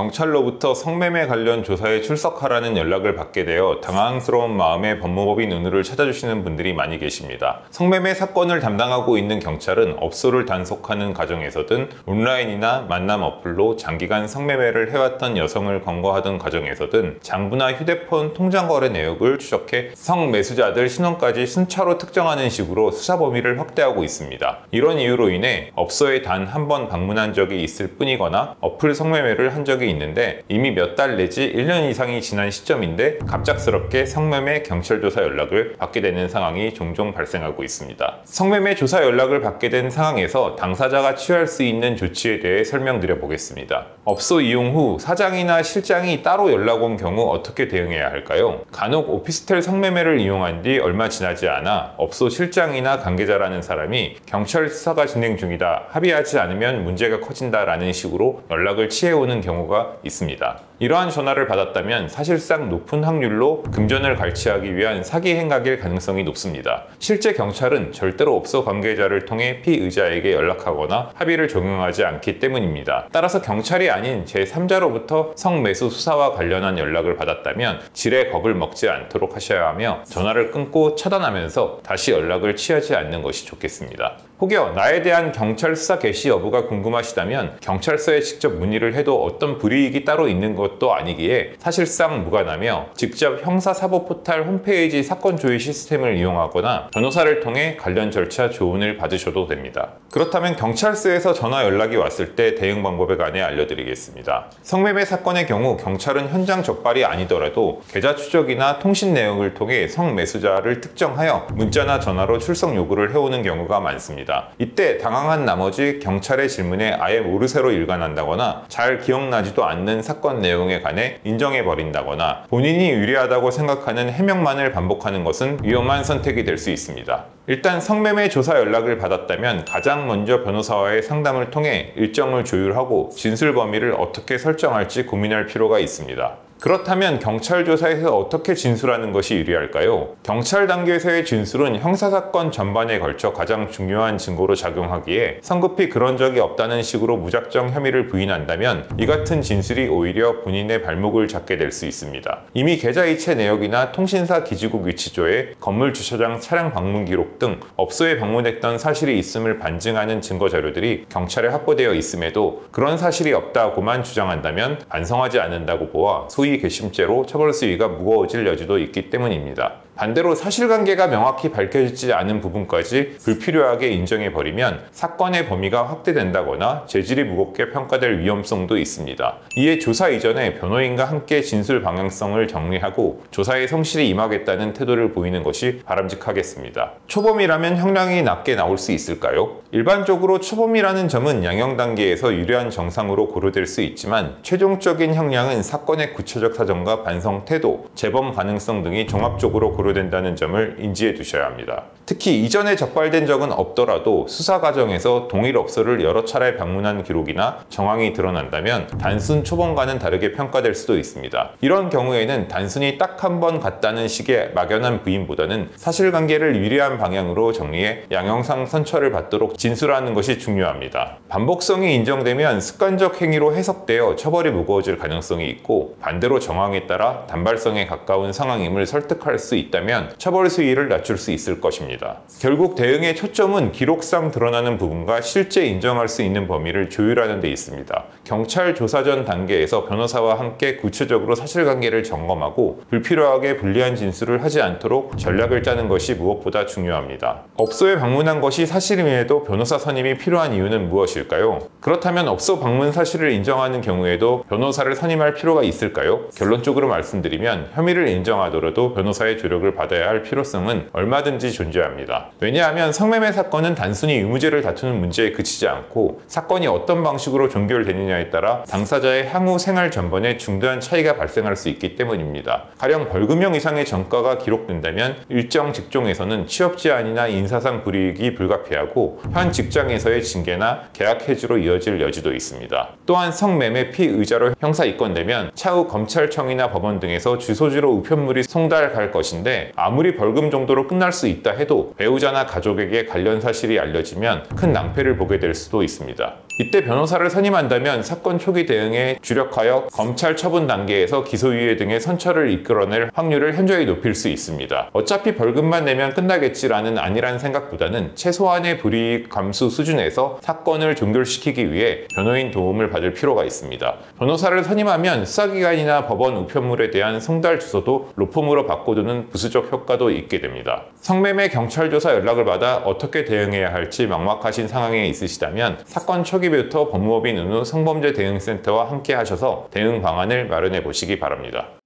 경찰로부터 성매매 관련 조사에 출석하라는 연락을 받게 되어 당황스러운 마음에 법무법인 은우를 찾아주시는 분들이 많이 계십니다. 성매매 사건을 담당하고 있는 경찰은 업소를 단속하는 과정에서든 온라인이나 만남 어플로 장기간 성매매를 해왔던 여성을 검거하던 과정에서든 장부나 휴대폰 통장 거래 내역을 추적해 성매수자들 신원까지 순차로 특정하는 식으로 수사 범위를 확대하고 있습니다. 이런 이유로 인해 업소에 단 한 번 방문한 적이 있을 뿐이거나 어플 성매매를 한 적이 있는데 이미 몇 달 내지 1년 이상이 지난 시점인데 갑작스럽게 성매매 경찰 조사 연락을 받게 되는 상황이 종종 발생하고 있습니다. 성매매 조사 연락을 받게 된 상황에서 당사자가 취할 수 있는 조치에 대해 설명드려 보겠습니다. 업소 이용 후 사장이나 실장이 따로 연락 온 경우 어떻게 대응해야 할까요? 간혹 오피스텔 성매매를 이용한 뒤 얼마 지나지 않아 업소 실장이나 관계자라는 사람이 경찰 수사가 진행 중이다, 합의하지 않으면 문제가 커진다라는 식으로 연락을 취해오는 경우가 있습니다. 이러한 전화를 받았다면 사실상 높은 확률로 금전을 갈취하기 위한 사기 행각일 가능성이 높습니다. 실제 경찰은 절대로 업소 관계자를 통해 피의자에게 연락하거나 합의를 적용하지 않기 때문입니다. 따라서 경찰이 아닌 제3자로부터 성매수 수사와 관련한 연락을 받았다면 지레 겁을 먹지 않도록 하셔야 하며 전화를 끊고 차단하면서 다시 연락을 취하지 않는 것이 좋겠습니다. 혹여 나에 대한 경찰 수사 개시 여부가 궁금하시다면 경찰서에 직접 문의를 해도 어떤 불이익이 따로 있는 것도 아니기에 사실상 무관하며 직접 형사사법 포탈 홈페이지 사건 조회 시스템을 이용하거나 변호사를 통해 관련 절차 조언을 받으셔도 됩니다. 그렇다면 경찰서에서 전화 연락이 왔을 때 대응 방법에 관해 알려드리겠습니다. 성매매 사건의 경우 경찰은 현장 적발이 아니더라도 계좌 추적이나 통신 내역을 통해 성매수자를 특정하여 문자나 전화로 출석 요구를 해오는 경우가 많습니다. 이때 당황한 나머지 경찰의 질문에 아예 모르쇠로 일관한다거나 잘 기억나지도 않는 사건 내용에 관해 인정해버린다거나 본인이 유리하다고 생각하는 해명만을 반복하는 것은 위험한 선택이 될 수 있습니다. 일단 성매매 조사 연락을 받았다면 가장 먼저 변호사와의 상담을 통해 일정을 조율하고 진술 범위를 어떻게 설정할지 고민할 필요가 있습니다. 그렇다면 경찰 조사에서 어떻게 진술하는 것이 유리할까요? 경찰 단계에서의 진술은 형사사건 전반에 걸쳐 가장 중요한 증거로 작용하기에 성급히 그런 적이 없다는 식으로 무작정 혐의를 부인한다면 이 같은 진술이 오히려 본인의 발목을 잡게 될 수 있습니다. 이미 계좌 이체 내역이나 통신사 기지국 위치조회, 건물 주차장 차량 방문 기록 등 업소에 방문했던 사실이 있음을 반증하는 증거 자료들이 경찰에 확보되어 있음에도 그런 사실이 없다고만 주장한다면 반성하지 않는다고 보아 소위 괘씸죄로 처벌 수위가 무거워질 여지도 있기 때문입니다. 반대로 사실관계가 명확히 밝혀지지 않은 부분까지 불필요하게 인정해버리면 사건의 범위가 확대된다거나 재질이 무겁게 평가될 위험성도 있습니다. 이에 조사 이전에 변호인과 함께 진술 방향성을 정리하고 조사에 성실히 임하겠다는 태도를 보이는 것이 바람직하겠습니다. 초범이라면 형량이 낮게 나올 수 있을까요? 일반적으로 초범이라는 점은 양형 단계에서 유리한 정상으로 고려될 수 있지만 최종적인 형량은 사건의 구체적 사정과 반성 태도, 재범 가능성 등이 종합적으로 고려된다는 점을 인지해 두셔야 합니다. 특히 이전에 적발된 적은 없더라도 수사 과정에서 동일 업소를 여러 차례 방문한 기록이나 정황이 드러난다면 단순 초범과는 다르게 평가될 수도 있습니다. 이런 경우에는 단순히 딱 한 번 갔다는 식의 막연한 부인보다는 사실관계를 유리한 방향으로 정리해 양형상 선처를 받도록 진술하는 것이 중요합니다. 반복성이 인정되면 습관적 행위로 해석되어 처벌이 무거워질 가능성이 있고 반대로 정황에 따라 단발성에 가까운 상황임을 설득할 수 있다면 처벌 수위를 낮출 수 있을 것입니다. 결국 대응의 초점은 기록상 드러나는 부분과 실제 인정할 수 있는 범위를 조율하는 데 있습니다. 경찰 조사 전 단계에서 변호사와 함께 구체적으로 사실관계를 점검하고 불필요하게 불리한 진술을 하지 않도록 전략을 짜는 것이 무엇보다 중요합니다. 업소에 방문한 것이 사실임에도 변호사 선임이 필요한 이유는 무엇일까요? 그렇다면 업소 방문 사실을 인정하는 경우에도 변호사를 선임할 필요가 있을까요? 결론적으로 말씀드리면 혐의를 인정하더라도 변호사의 조력을 받아야 할 필요성은 얼마든지 존재합니다. 왜냐하면 성매매 사건은 단순히 유무죄를 다투는 문제에 그치지 않고 사건이 어떤 방식으로 종결되느냐에 따라 당사자의 향후 생활 전반에 중대한 차이가 발생할 수 있기 때문입니다. 가령 벌금형 이상의 전과가 기록된다면 일정 직종에서는 취업 제한이나 인사상 불이익이 불가피하고 현 직장에서의 징계나 계약 해지로 이어질 여지도 있습니다. 또한 성매매 피의자로 형사 입건되면 차후 검찰청이나 법원 등에서 주소지로 우편물이 송달갈 것인데 아무리 벌금 정도로 끝날 수 있다 해도 배우자나 가족에게 관련 사실이 알려지면 큰 낭패를 보게 될 수도 있습니다. 이때 변호사를 선임한다면 사건 초기 대응에 주력하여 검찰 처분 단계에서 기소유예 등의 선처를 이끌어낼 확률을 현저히 높일 수 있습니다. 어차피 벌금만 내면 끝나겠지라는 안일한 생각보다는 최소한의 불이익 감수 수준에서 사건을 종결시키기 위해 변호인 도움을 받을 필요가 있습니다. 변호사를 선임하면 수사기관이나 법원 우편물에 대한 송달 주소도 로펌으로 바꿔두는 부수적 효과도 있게 됩니다. 성매매 경찰 조사 연락을 받아 어떻게 대응해야 할지 막막하신 상황에 있으시다면 사건 초기부터 법무법인 은우 성범죄 대응센터와 함께 하셔서 대응 방안을 마련해 보시기 바랍니다.